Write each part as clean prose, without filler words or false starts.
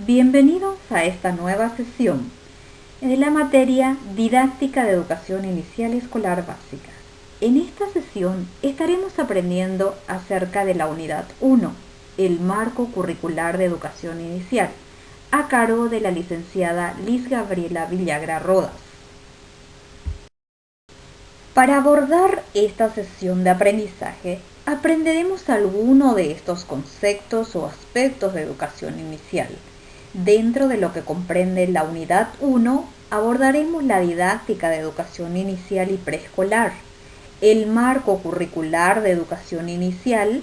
Bienvenidos a esta nueva sesión de la materia Didáctica de Educación Inicial y Escolar Básica. En esta sesión estaremos aprendiendo acerca de la unidad 1, el marco curricular de educación inicial, a cargo de la licenciada Liz Gabriela Villagra Rodas. Para abordar esta sesión de aprendizaje, aprenderemos alguno de estos conceptos o aspectos de educación inicial. Dentro de lo que comprende la unidad 1, abordaremos la didáctica de educación inicial y preescolar, el marco curricular de educación inicial,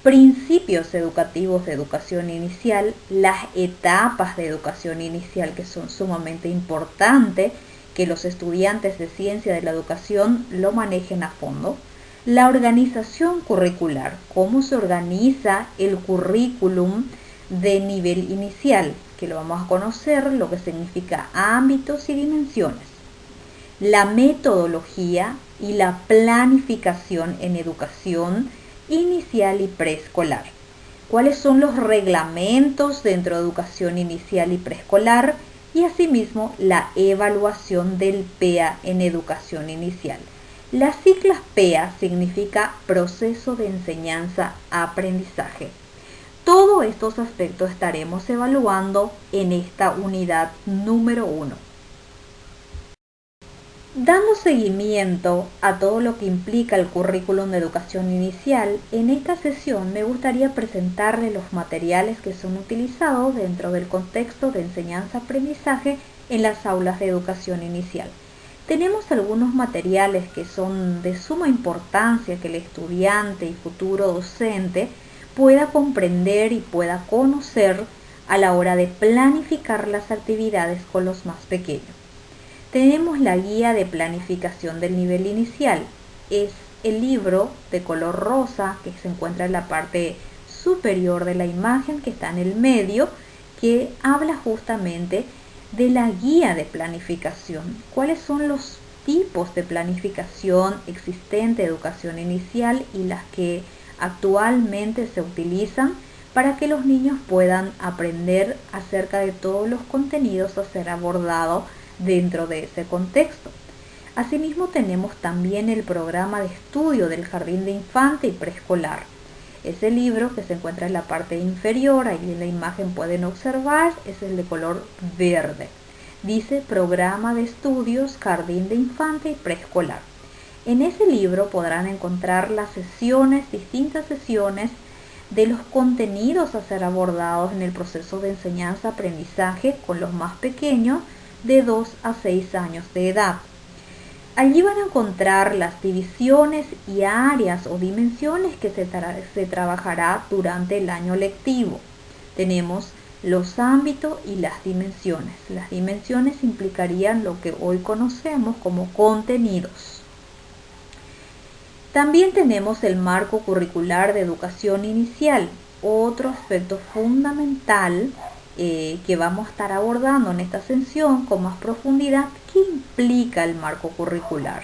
principios educativos de educación inicial, las etapas de educación inicial que son sumamente importantes, que los estudiantes de ciencia de la educación lo manejen a fondo, la organización curricular, cómo se organiza el currículum de nivel inicial, que lo vamos a conocer, lo que significa ámbitos y dimensiones, la metodología y la planificación en educación inicial y preescolar, cuáles son los reglamentos dentro de educación inicial y preescolar, y asimismo la evaluación del PEA en educación inicial. Las siglas PEA significa proceso de enseñanza-aprendizaje. Todos estos aspectos estaremos evaluando en esta unidad número 1. Dando seguimiento a todo lo que implica el currículum de educación inicial, en esta sesión me gustaría presentarles los materiales que son utilizados dentro del contexto de enseñanza-aprendizaje en las aulas de educación inicial. Tenemos algunos materiales que son de suma importancia que el estudiante y futuro docente pueda comprender y pueda conocer a la hora de planificar las actividades con los más pequeños. Tenemos la guía de planificación del nivel inicial. Es el libro de color rosa que se encuentra en la parte superior de la imagen, que está en el medio, que habla justamente de la guía de planificación. ¿Cuáles son los tipos de planificación existente de educación inicial y las que actualmente se utilizan para que los niños puedan aprender acerca de todos los contenidos a ser abordados dentro de ese contexto? Asimismo, tenemos también el programa de estudio del jardín de infante y preescolar. Ese libro que se encuentra en la parte inferior, ahí en la imagen pueden observar, es el de color verde. Dice Programa de Estudios Jardín de Infante y Preescolar. En ese libro podrán encontrar las sesiones, distintas sesiones de los contenidos a ser abordados en el proceso de enseñanza-aprendizaje con los más pequeños de 2 a 6 años de edad. Allí van a encontrar las divisiones y áreas o dimensiones que se trabajará durante el año lectivo. Tenemos los ámbitos y las dimensiones. Las dimensiones implicarían lo que hoy conocemos como contenidos. También tenemos el marco curricular de educación inicial, otro aspecto fundamental que vamos a estar abordando en esta sesión con más profundidad. ¿Qué implica el marco curricular?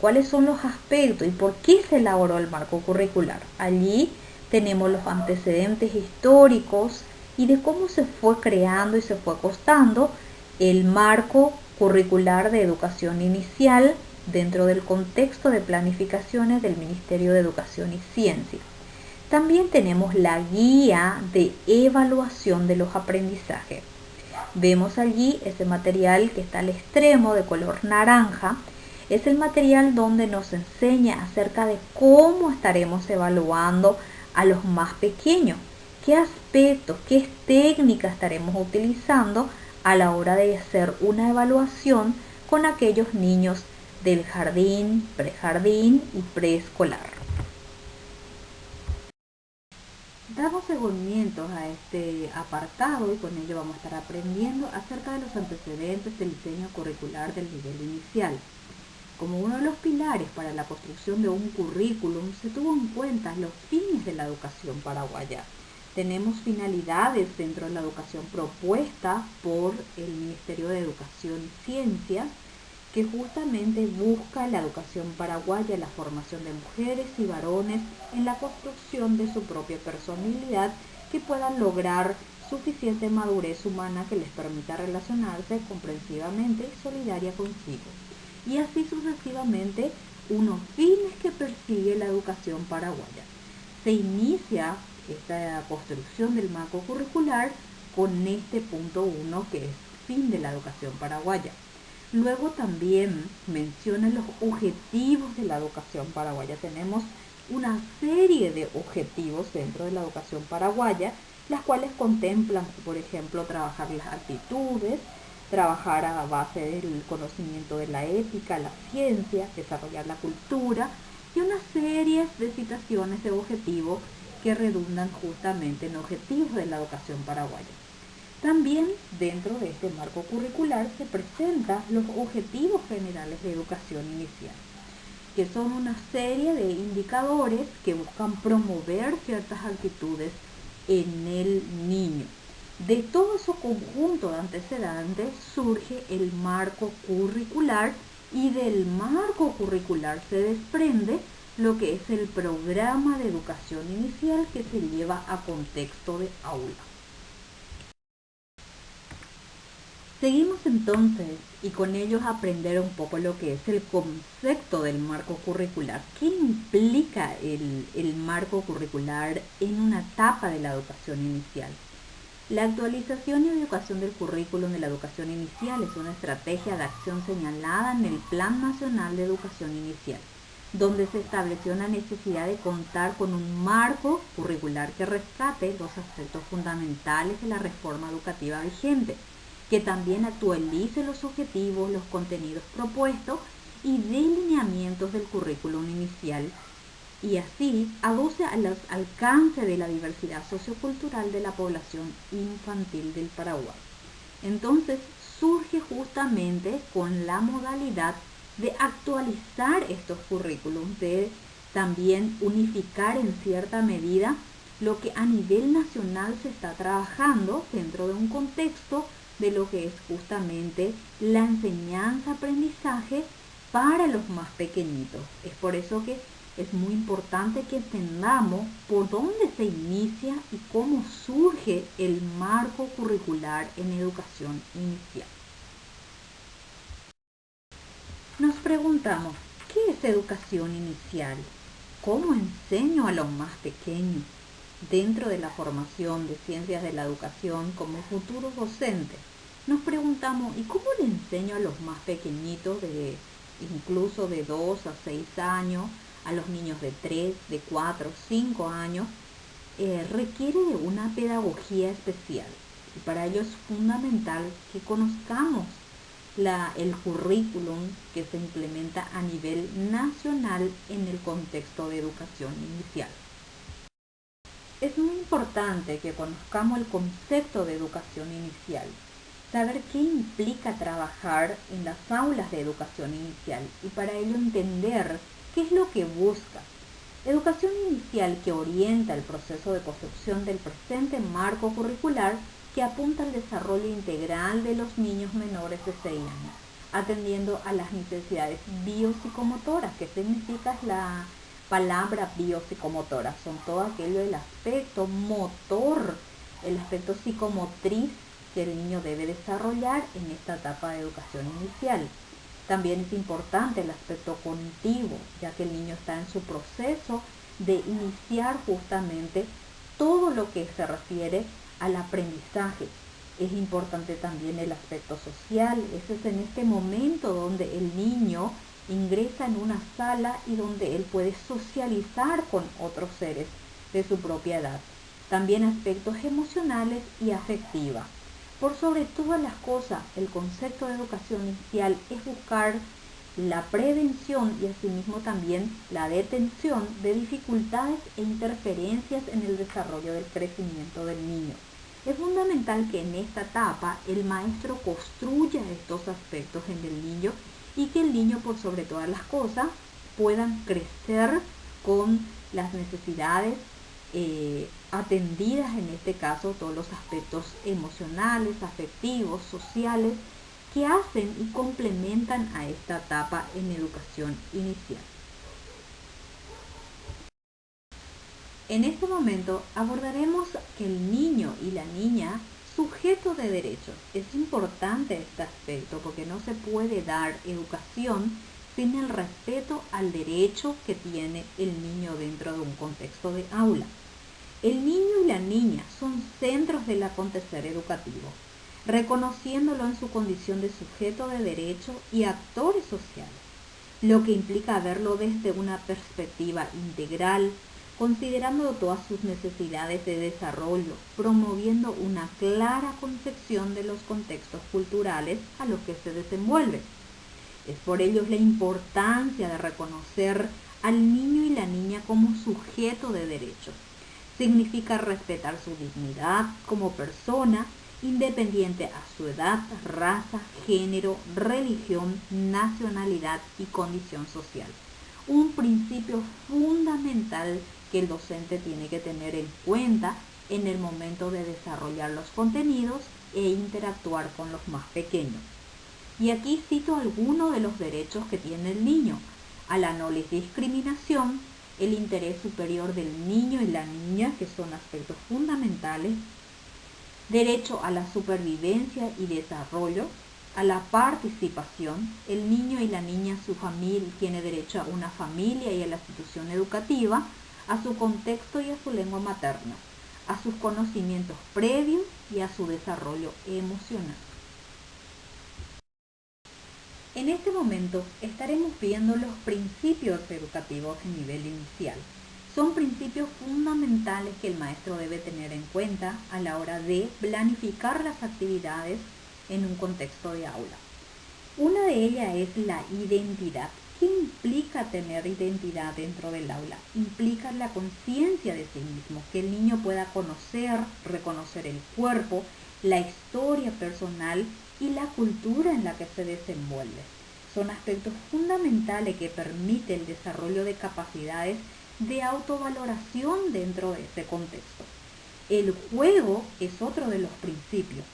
¿Cuáles son los aspectos y por qué se elaboró el marco curricular? Allí tenemos los antecedentes históricos y de cómo se fue creando y se fue costando el marco curricular de educación inicial dentro del contexto de planificaciones del Ministerio de Educación y Ciencia. También tenemos la guía de evaluación de los aprendizajes. Vemos allí ese material que está al extremo de color naranja. Es el material donde nos enseña acerca de cómo estaremos evaluando a los más pequeños, qué aspectos, qué técnicas estaremos utilizando a la hora de hacer una evaluación con aquellos niños del jardín, prejardín y preescolar. Damos seguimiento a este apartado y con ello vamos a estar aprendiendo acerca de los antecedentes del diseño curricular del nivel inicial. Como uno de los pilares para la construcción de un currículum, se tuvo en cuenta los fines de la educación paraguaya. Tenemos finalidades dentro de la educación propuesta por el Ministerio de Educación y Ciencias, que justamente busca la educación paraguaya, la formación de mujeres y varones en la construcción de su propia personalidad, que puedan lograr suficiente madurez humana que les permita relacionarse comprensivamente y solidaria consigo. Y así sucesivamente, unos fines que persigue la educación paraguaya. Se inicia esta construcción del marco curricular con este punto 1 que es fin de la educación paraguaya. Luego también menciona los objetivos de la educación paraguaya. Tenemos una serie de objetivos dentro de la educación paraguaya, las cuales contemplan, por ejemplo, trabajar las actitudes, trabajar a base del conocimiento de la ética, la ciencia, desarrollar la cultura y una serie de citaciones de objetivos que redundan justamente en objetivos de la educación paraguaya. También dentro de este marco curricular se presentan los objetivos generales de educación inicial, que son una serie de indicadores que buscan promover ciertas actitudes en el niño. De todo ese conjunto de antecedentes surge el marco curricular y del marco curricular se desprende lo que es el programa de educación inicial que se lleva a contexto de aula. Seguimos entonces y con ellos aprender un poco lo que es el concepto del marco curricular. ¿Qué implica el marco curricular en una etapa de la educación inicial? La actualización y educación del currículum de la educación inicial es una estrategia de acción señalada en el Plan Nacional de Educación Inicial, donde se estableció la necesidad de contar con un marco curricular que rescate los aspectos fundamentales de la reforma educativa vigente, que también actualice los objetivos, los contenidos propuestos y delineamientos del currículum inicial y así aduce a los alcances de la diversidad sociocultural de la población infantil del Paraguay. Entonces surge justamente con la modalidad de actualizar estos currículums, de también unificar en cierta medida lo que a nivel nacional se está trabajando dentro de un contexto de lo que es justamente la enseñanza-aprendizaje para los más pequeñitos. Es por eso que es muy importante que entendamos por dónde se inicia y cómo surge el marco curricular en educación inicial. Nos preguntamos, ¿qué es educación inicial? ¿Cómo enseño a los más pequeños dentro de la formación de ciencias de la educación como futuros docentes? Nos preguntamos, ¿y cómo le enseño a los más pequeñitos, incluso de 2 a 6 años, a los niños de 3, de 4, 5 años? Requiere de una pedagogía especial y para ello es fundamental que conozcamos el currículum que se implementa a nivel nacional en el contexto de educación inicial. Es muy importante que conozcamos el concepto de educación inicial, saber qué implica trabajar en las aulas de educación inicial y para ello entender qué es lo que busca. Educación inicial que orienta el proceso de construcción del presente marco curricular que apunta al desarrollo integral de los niños menores de 6 años, atendiendo a las necesidades biopsicomotoras. ¿Qué significa la palabra biopsicomotora? Son todo aquello del aspecto motor, el aspecto psicomotriz que el niño debe desarrollar en esta etapa de educación inicial. También es importante el aspecto cognitivo, ya que el niño está en su proceso de iniciar justamente todo lo que se refiere al aprendizaje. Es importante también el aspecto social. Ese es en este momento donde el niño ingresa en una sala y donde él puede socializar con otros seres de su propia edad. También aspectos emocionales y afectivos. Por sobre todas las cosas, el concepto de educación inicial es buscar la prevención y asimismo también la detención de dificultades e interferencias en el desarrollo del crecimiento del niño. Es fundamental que en esta etapa el maestro construya estos aspectos en el niño y que el niño, por sobre todas las cosas, puedan crecer con las necesidades atendidas, en este caso todos los aspectos emocionales, afectivos, sociales, que hacen y complementan a esta etapa en educación inicial. En este momento abordaremos que el niño y la niña sujeto de derechos. Es importante este aspecto porque no se puede dar educación sin el respeto al derecho que tiene el niño dentro de un contexto de aula. El niño y la niña son centros del acontecer educativo, reconociéndolo en su condición de sujeto de derecho y actores sociales, lo que implica verlo desde una perspectiva integral, considerando todas sus necesidades de desarrollo, promoviendo una clara concepción de los contextos culturales a los que se desenvuelve. Es por ello la importancia de reconocer al niño y la niña como sujeto de derechos. Significa respetar su dignidad como persona, independiente a su edad, raza, género, religión, nacionalidad y condición social. Un principio fundamental que el docente tiene que tener en cuenta en el momento de desarrollar los contenidos e interactuar con los más pequeños. Y aquí cito algunos de los derechos que tiene el niño: a la no discriminación, el interés superior del niño y la niña, que son aspectos fundamentales, derecho a la supervivencia y desarrollo, a la participación, el niño y la niña, su familia, tiene derecho a una familia y a la institución educativa, a su contexto y a su lengua materna, a sus conocimientos previos y a su desarrollo emocional. En este momento estaremos viendo los principios educativos a nivel inicial. Son principios fundamentales que el maestro debe tener en cuenta a la hora de planificar las actividades en un contexto de aula. Una de ellas es la identidad. ¿Qué implica tener identidad dentro del aula? Implica la conciencia de sí mismo, que el niño pueda conocer, reconocer el cuerpo, la historia personal y la cultura en la que se desenvuelve. Son aspectos fundamentales que permiten el desarrollo de capacidades de autovaloración dentro de este contexto. El juego es otro de los principios.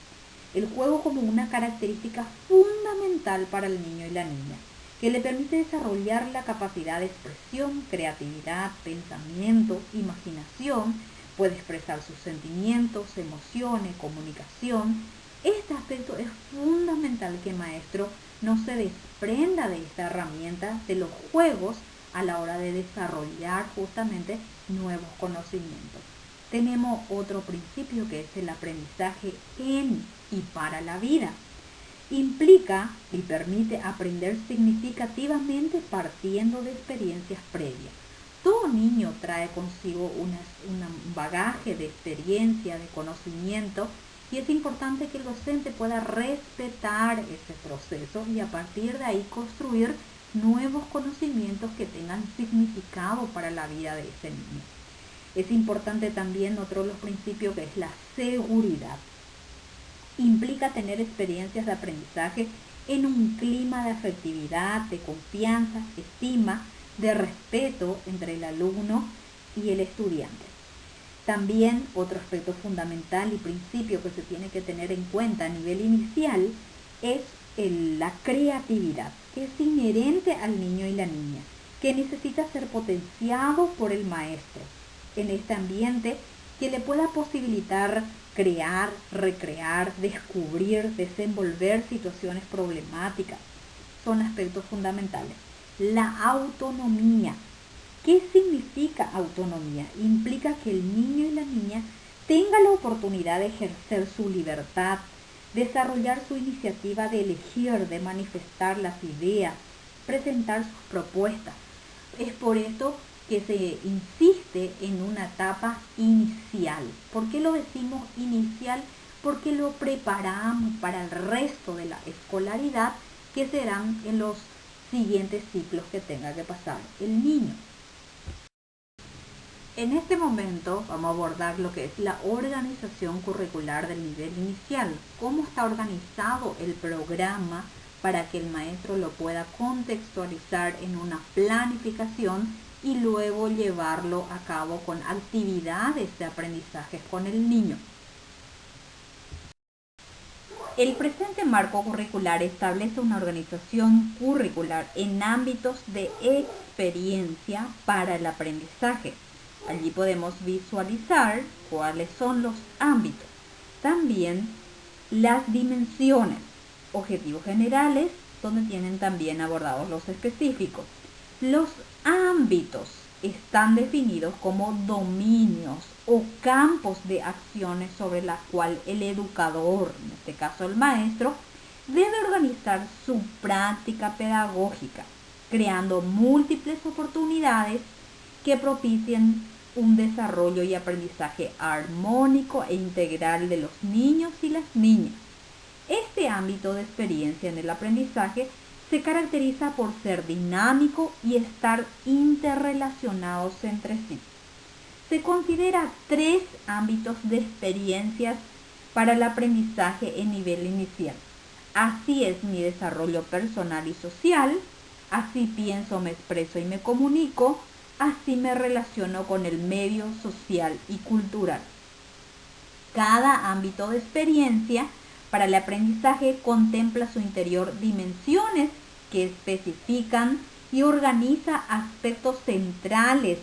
El juego como una característica fundamental para el niño y la niña, que le permite desarrollar la capacidad de expresión, creatividad, pensamiento, imaginación, puede expresar sus sentimientos, emociones, comunicación. Este aspecto es fundamental que el maestro no se desprenda de esta herramienta de los juegos a la hora de desarrollar justamente nuevos conocimientos. Tenemos otro principio que es el aprendizaje en y para la vida. Implica y permite aprender significativamente partiendo de experiencias previas. Todo niño trae consigo un bagaje de experiencia, de conocimiento, y es importante que el docente pueda respetar ese proceso y a partir de ahí construir nuevos conocimientos que tengan significado para la vida de ese niño. Es importante también otro de los principios que es la seguridad. Implica tener experiencias de aprendizaje en un clima de afectividad, de confianza, estima, de respeto entre el alumno y el estudiante. También otro aspecto fundamental y principio que se tiene que tener en cuenta a nivel inicial es la creatividad, que es inherente al niño y la niña, que necesita ser potenciado por el maestro en este ambiente que le pueda posibilitar crear, recrear, descubrir, desenvolver situaciones problemáticas. Son aspectos fundamentales. La autonomía. ¿Qué significa autonomía? Implica que el niño y la niña tengan la oportunidad de ejercer su libertad, desarrollar su iniciativa de elegir, de manifestar las ideas, presentar sus propuestas. Es por esto que se insiste en una etapa inicial. ¿Por qué lo decimos inicial? Porque lo preparamos para el resto de la escolaridad que serán en los siguientes ciclos que tenga que pasar el niño. En este momento vamos a abordar lo que es la organización curricular del nivel inicial, cómo está organizado el programa para que el maestro lo pueda contextualizar en una planificación y luego llevarlo a cabo con actividades de aprendizaje con el niño. El presente marco curricular establece una organización curricular en ámbitos de experiencia para el aprendizaje, Allí podemos visualizar cuáles son los ámbitos. También las dimensiones, objetivos generales, donde tienen también abordados los específicos. Los ámbitos están definidos como dominios o campos de acciones sobre la cual el educador, en este caso el maestro, debe organizar su práctica pedagógica, creando múltiples oportunidades que propicien un desarrollo y aprendizaje armónico e integral de los niños y las niñas. Este ámbito de experiencia en el aprendizaje se caracteriza por ser dinámico y estar interrelacionados entre sí. Se considera 3 ámbitos de experiencias para el aprendizaje en nivel inicial. Así es mi desarrollo personal y social, así pienso, me expreso y me comunico, así me relaciono con el medio social y cultural. Cada ámbito de experiencia para el aprendizaje contempla a su interior dimensiones que especifican y organiza aspectos centrales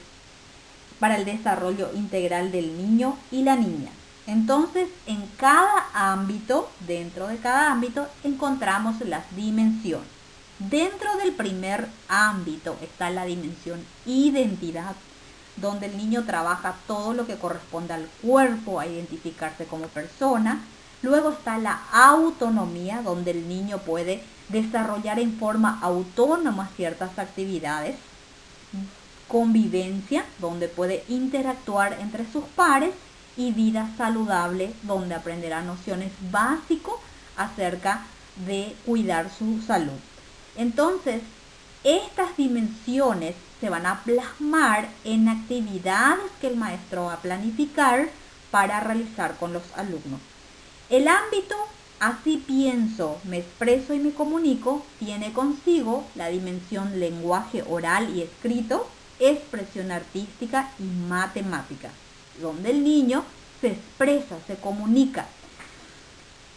para el desarrollo integral del niño y la niña. Entonces, en cada ámbito, dentro de cada ámbito, encontramos las dimensiones. Dentro del primer ámbito está la dimensión identidad, donde el niño trabaja todo lo que corresponde al cuerpo, a identificarse como persona. Luego está la autonomía, donde el niño puede desarrollar en forma autónoma ciertas actividades. Convivencia, donde puede interactuar entre sus pares. Y vida saludable, donde aprenderá nociones básicas acerca de cuidar su salud. Entonces, estas dimensiones se van a plasmar en actividades que el maestro va a planificar para realizar con los alumnos. El ámbito, así pienso, me expreso y me comunico, tiene consigo la dimensión lenguaje oral y escrito, expresión artística y matemática, donde el niño se expresa, se comunica.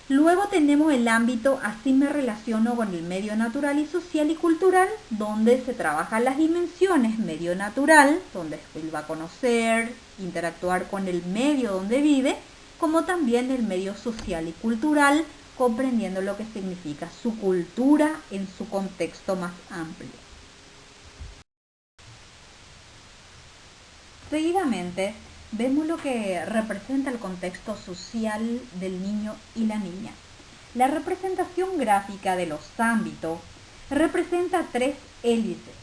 Luego tenemos el ámbito así me relaciono con el medio natural y social y cultural, donde se trabajan las dimensiones medio natural, donde él va a conocer, interactuar con el medio donde vive, como también el medio social y cultural, comprendiendo lo que significa su cultura en su contexto más amplio. Seguidamente, vemos lo que representa el contexto social del niño y la niña. La representación gráfica de los ámbitos representa 3 hélices,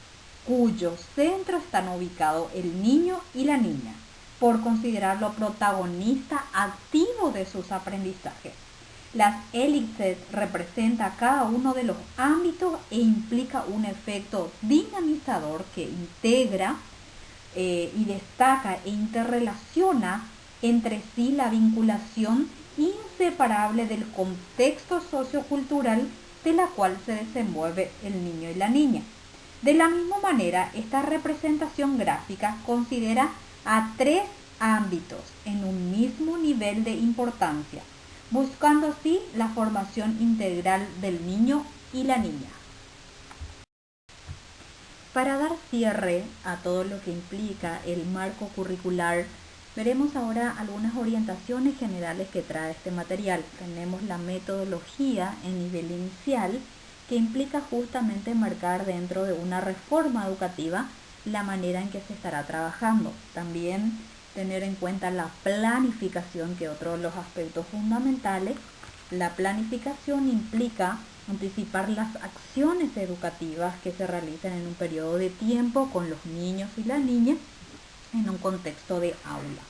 cuyos centros están ubicados el niño y la niña, por considerarlo protagonista activo de sus aprendizajes. Las hélices representan cada uno de los ámbitos e implica un efecto dinamizador que integra y destaca e interrelaciona entre sí la vinculación inseparable del contexto sociocultural de la cual se desenvuelve el niño y la niña. De la misma manera, esta representación gráfica considera a 3 ámbitos en un mismo nivel de importancia, buscando así la formación integral del niño y la niña. Para dar cierre a todo lo que implica el marco curricular, veremos ahora algunas orientaciones generales que trae este material. Tenemos la metodología en nivel inicial, que implica justamente marcar dentro de una reforma educativa la manera en que se estará trabajando. También tener en cuenta la planificación, que es otro de los aspectos fundamentales. La planificación implica anticipar las acciones educativas que se realizan en un periodo de tiempo con los niños y las niñas en un contexto de aula.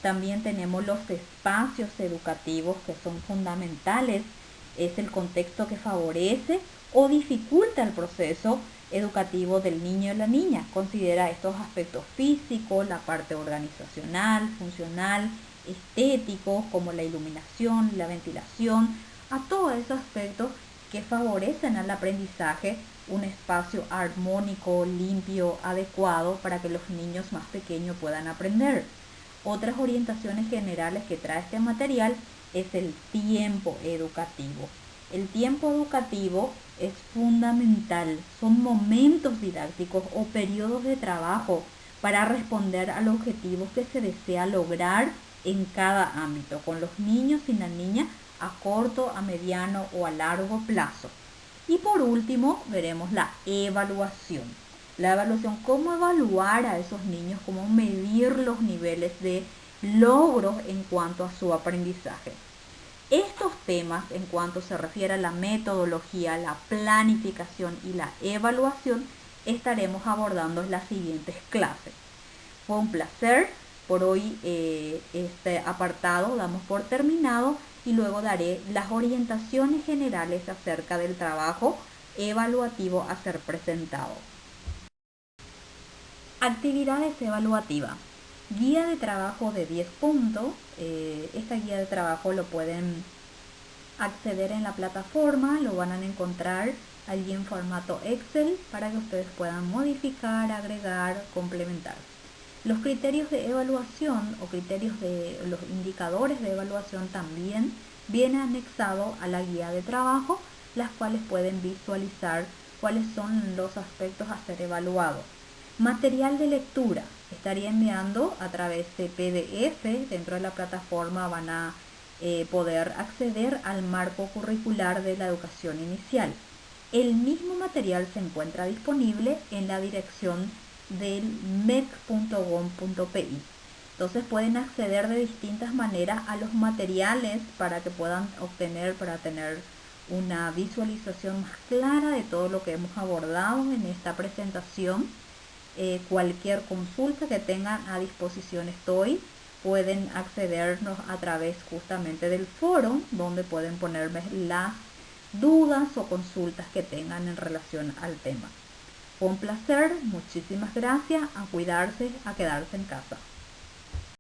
También tenemos los espacios educativos que son fundamentales. Es el contexto que favorece o dificulta el proceso educativo del niño y la niña. Considera estos aspectos físicos, la parte organizacional, funcional, estéticos, como la iluminación, la ventilación, a todos esos aspectos que favorecen al aprendizaje, un espacio armónico, limpio, adecuado para que los niños más pequeños puedan aprender. Otras orientaciones generales que trae este material es el tiempo educativo. El tiempo educativo es fundamental, son momentos didácticos o periodos de trabajo para responder a los objetivos que se desea lograr en cada ámbito, con los niños y las niñas a corto, a mediano o a largo plazo. Y por último, veremos la evaluación. La evaluación, cómo evaluar a esos niños, cómo medir los niveles de logros en cuanto a su aprendizaje. Estos temas, en cuanto se refiere a la metodología, la planificación y la evaluación, estaremos abordando en las siguientes clases. Fue un placer. Por hoy este apartado damos por terminado y luego daré las orientaciones generales acerca del trabajo evaluativo a ser presentado. Actividades evaluativas. Guía de trabajo de 10 puntos. Esta guía de trabajo lo pueden acceder en la plataforma, lo van a encontrar allí en formato Excel para que ustedes puedan modificar, agregar, complementar. Los criterios de evaluación o criterios de los indicadores de evaluación también vienen anexados a la guía de trabajo, las cuales pueden visualizar cuáles son los aspectos a ser evaluados. Material de lectura. Estaría enviando a través de PDF. Dentro de la plataforma van a poder acceder al marco curricular de la educación inicial. El mismo material se encuentra disponible en la dirección del mec.gov.pi. Entonces pueden acceder de distintas maneras a los materiales para que puedan obtener, para tener una visualización más clara de todo lo que hemos abordado en esta presentación. Cualquier consulta que tengan a disposición estoy. Pueden accedernos a través justamente del foro, donde pueden ponerme las dudas o consultas que tengan en relación al tema. Fue un placer, muchísimas gracias, a cuidarse, a quedarse en casa.